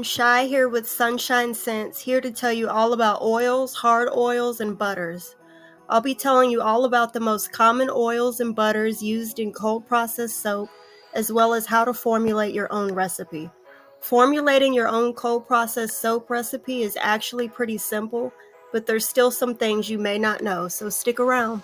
Shy here with Sunshine Scents, here to tell you all about oils, hard oils, and butters. I'll be telling you all about the most common oils and butters used in cold processed soap, as well as how to formulate your own recipe. Formulating your own cold processed soap recipe is actually pretty simple, but there's still some things you may not know, so stick around.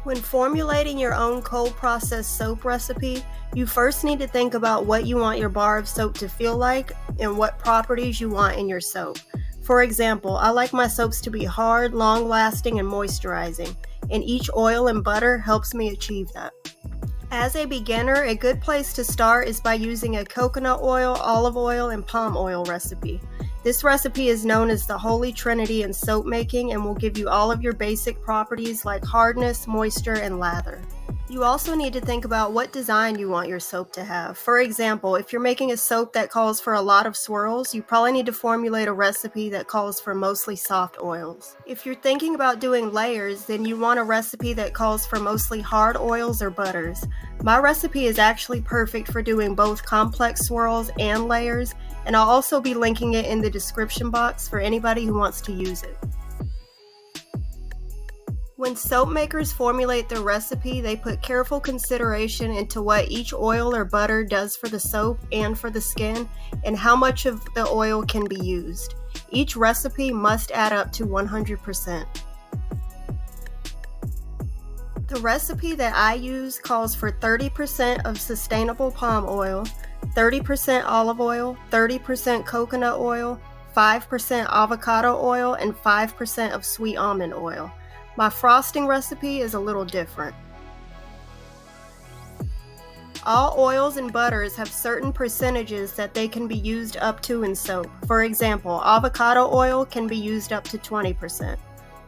When formulating your own cold processed soap recipe, you first need to think about what you want your bar of soap to feel like and what properties you want in your soap. For example, I like my soaps to be hard, long-lasting, and moisturizing, and each oil and butter helps me achieve that. As a beginner, a good place to start is by using a coconut oil, olive oil, and palm oil recipe. This recipe is known as the Holy Trinity in soap making and will give you all of your basic properties like hardness, moisture, and lather. You also need to think about what design you want your soap to have. For example, if you're making a soap that calls for a lot of swirls, you probably need to formulate a recipe that calls for mostly soft oils. If you're thinking about doing layers, then you want a recipe that calls for mostly hard oils or butters. My recipe is actually perfect for doing both complex swirls and layers, and I'll also be linking it in the description box for anybody who wants to use it. When soap makers formulate their recipe, they put careful consideration into what each oil or butter does for the soap and for the skin, and how much of the oil can be used. Each recipe must add up to 100%. The recipe that I use calls for 30% of sustainable palm oil, 30% olive oil, 30% coconut oil, 5% avocado oil, and 5% of sweet almond oil. My frosting recipe is a little different. All oils and butters have certain percentages that they can be used up to in soap. For example, avocado oil can be used up to 20%.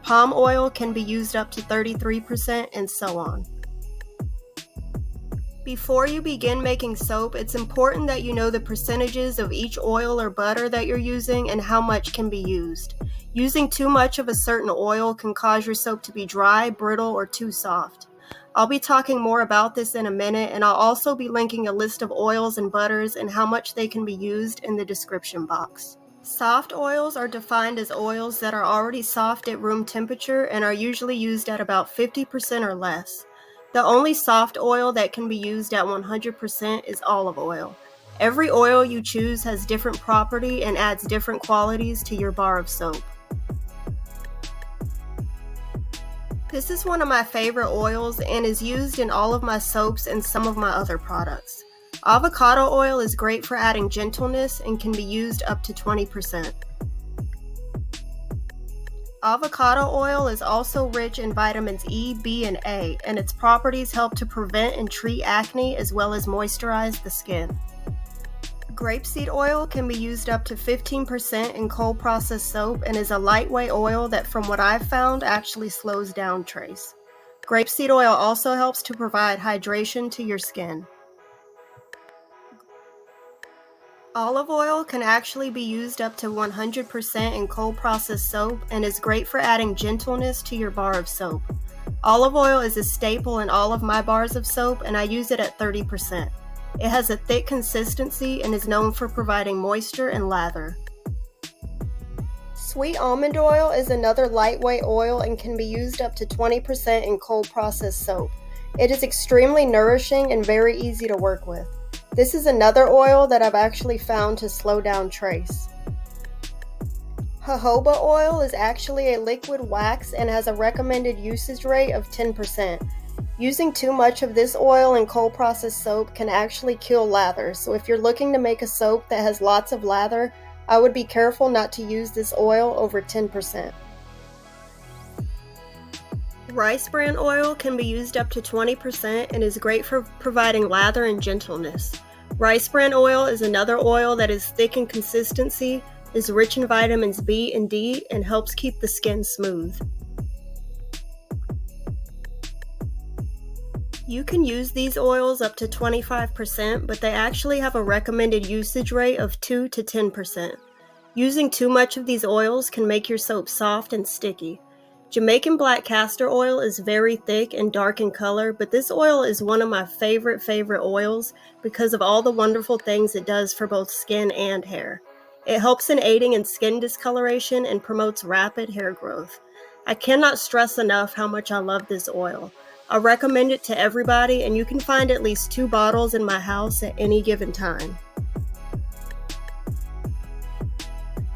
Palm oil can be used up to 33%, and so on. Before you begin making soap, it's important that you know the percentages of each oil or butter that you're using and how much can be used. Using too much of a certain oil can cause your soap to be dry, brittle, or too soft. I'll be talking more about this in a minute, and I'll also be linking a list of oils and butters and how much they can be used in the description box. Soft oils are defined as oils that are already soft at room temperature and are usually used at about 50% or less. The only soft oil that can be used at 100% is olive oil. Every oil you choose has different property and adds different qualities to your bar of soap. This is one of my favorite oils and is used in all of my soaps and some of my other products. Avocado oil is great for adding gentleness and can be used up to 20%. Avocado oil is also rich in vitamins E, B, and A, and its properties help to prevent and treat acne as well as moisturize the skin. Grapeseed oil can be used up to 15% in cold processed soap and is a lightweight oil that, from what I've found, actually slows down trace. Grapeseed oil also helps to provide hydration to your skin. Olive oil can actually be used up to 100% in cold processed soap and is great for adding gentleness to your bar of soap. Olive oil is a staple in all of my bars of soap, and I use it at 30%. It has a thick consistency and is known for providing moisture and lather. Sweet almond oil is another lightweight oil and can be used up to 20% in cold processed soap. It is extremely nourishing and very easy to work with. This is another oil that I've actually found to slow down trace. Jojoba oil is actually a liquid wax and has a recommended usage rate of 10%. Using too much of this oil in cold processed soap can actually kill lather, so if you're looking to make a soap that has lots of lather, I would be careful not to use this oil over 10%. Rice bran oil can be used up to 20% and is great for providing lather and gentleness. Rice bran oil is another oil that is thick in consistency, is rich in vitamins B and D, and helps keep the skin smooth. You can use these oils up to 25%, but they actually have a recommended usage rate of 2 to 10%. Using too much of these oils can make your soap soft and sticky. Jamaican black castor oil is very thick and dark in color, but this oil is one of my favorite oils because of all the wonderful things it does for both skin and hair. It helps in aiding in skin discoloration and promotes rapid hair growth. I cannot stress enough how much I love this oil. I recommend it to everybody, and you can find at least 2 bottles in my house at any given time.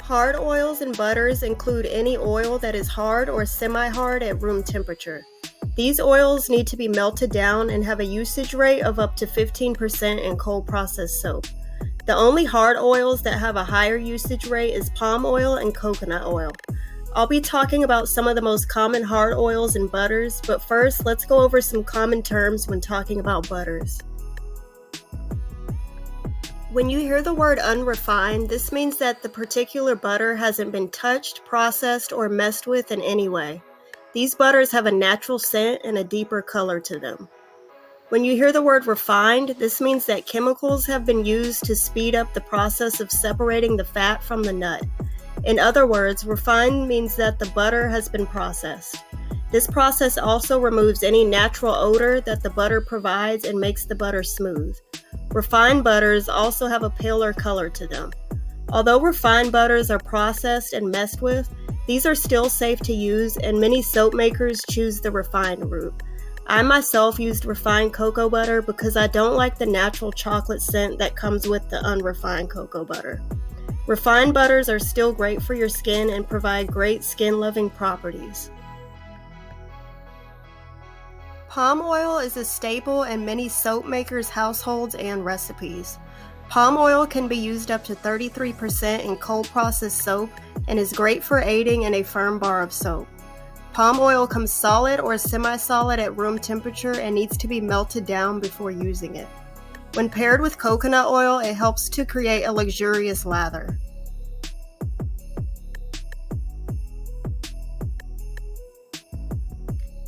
Hard oils and butters include any oil that is hard or semi-hard at room temperature. These oils need to be melted down and have a usage rate of up to 15% in cold processed soap. The only hard oils that have a higher usage rate is palm oil and coconut oil. I'll be talking about some of the most common hard oils and butters, but first let's go over some common terms when talking about butters. When you hear the word unrefined, this means that the particular butter hasn't been touched, processed, or messed with in any way. These butters have a natural scent and a deeper color to them. When you hear the word refined, this means that chemicals have been used to speed up the process of separating the fat from the nut. In other words, refined means that the butter has been processed. This process also removes any natural odor that the butter provides and makes the butter smooth. Refined butters also have a paler color to them. Although refined butters are processed and messed with, these are still safe to use, and many soap makers choose the refined route. I myself used refined cocoa butter because I don't like the natural chocolate scent that comes with the unrefined cocoa butter. Refined butters are still great for your skin and provide great skin-loving properties. Palm oil is a staple in many soap makers' households and recipes. Palm oil can be used up to 33% in cold processed soap and is great for aiding in a firm bar of soap. Palm oil comes solid or semi-solid at room temperature and needs to be melted down before using it. When paired with coconut oil, it helps to create a luxurious lather.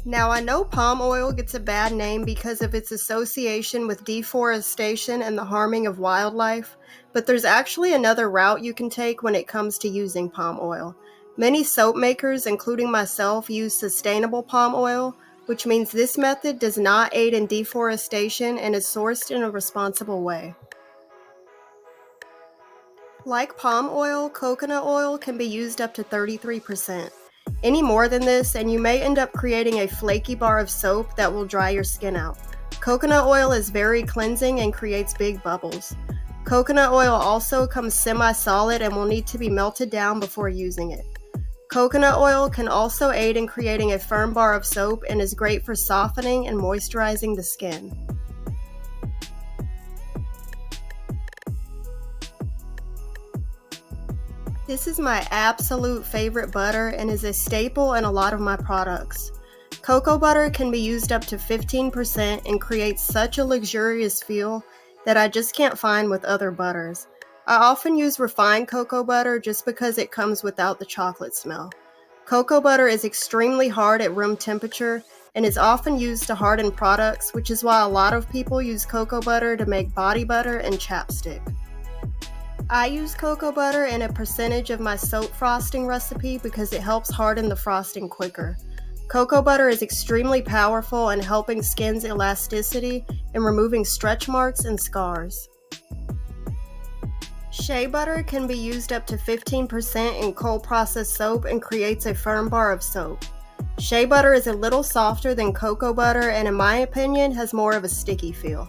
Now, I know palm oil gets a bad name because of its association with deforestation and the harming of wildlife, but there's actually another route you can take when it comes to using palm oil. Many soap makers, including myself, use sustainable palm oil, which means this method does not aid in deforestation and is sourced in a responsible way. Like palm oil, coconut oil can be used up to 33%. Any more than this, and you may end up creating a flaky bar of soap that will dry your skin out. Coconut oil is very cleansing and creates big bubbles. Coconut oil also comes semi-solid and will need to be melted down before using it. Coconut oil can also aid in creating a firm bar of soap and is great for softening and moisturizing the skin. This is my absolute favorite butter and is a staple in a lot of my products. Cocoa butter can be used up to 15% and creates such a luxurious feel that I just can't find with other butters. I often use refined cocoa butter just because it comes without the chocolate smell. Cocoa butter is extremely hard at room temperature and is often used to harden products, which is why a lot of people use cocoa butter to make body butter and chapstick. I use cocoa butter in a percentage of my soap frosting recipe because it helps harden the frosting quicker. Cocoa butter is extremely powerful in helping skin's elasticity and removing stretch marks and scars. Shea butter can be used up to 15% in cold processed soap and creates a firm bar of soap. Shea butter is a little softer than cocoa butter and in my opinion has more of a sticky feel.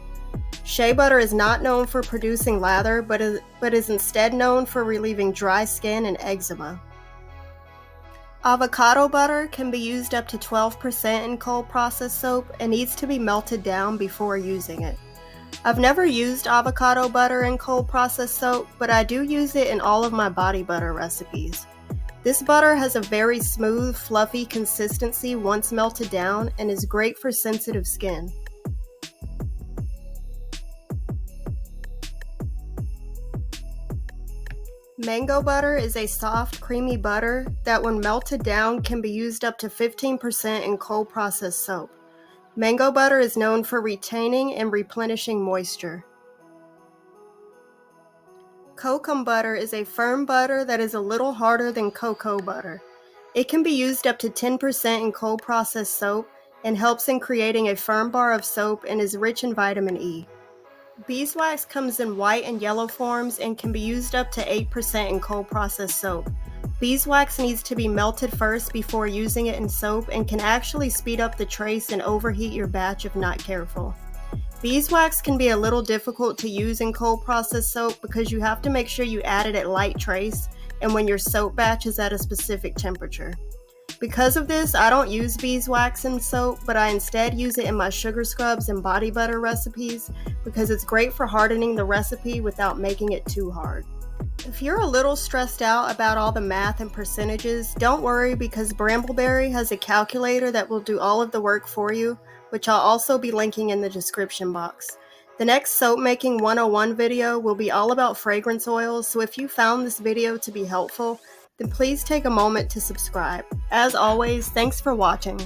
Shea butter is not known for producing lather, but is instead known for relieving dry skin and eczema. Avocado butter can be used up to 12% in cold processed soap and needs to be melted down before using it. I've never used avocado butter in cold processed soap, but I do use it in all of my body butter recipes. This butter has a very smooth, fluffy consistency once melted down and is great for sensitive skin. Mango butter is a soft, creamy butter that when melted down can be used up to 15% in cold processed soap. Mango butter is known for retaining and replenishing moisture. Kokum butter is a firm butter that is a little harder than cocoa butter. It can be used up to 10% in cold processed soap and helps in creating a firm bar of soap and is rich in vitamin E. Beeswax comes in white and yellow forms and can be used up to 8% in cold processed soap. Beeswax needs to be melted first before using it in soap and can actually speed up the trace and overheat your batch if not careful. Beeswax can be a little difficult to use in cold processed soap because you have to make sure you add it at light trace and when your soap batch is at a specific temperature. Because of this, I don't use beeswax in soap, but I instead use it in my sugar scrubs and body butter recipes because it's great for hardening the recipe without making it too hard. If you're a little stressed out about all the math and percentages, don't worry because Brambleberry has a calculator that will do all of the work for you, which I'll also be linking in the description box. The next Soap Making 101 video will be all about fragrance oils, so if you found this video to be helpful, then please take a moment to subscribe. As always, thanks for watching.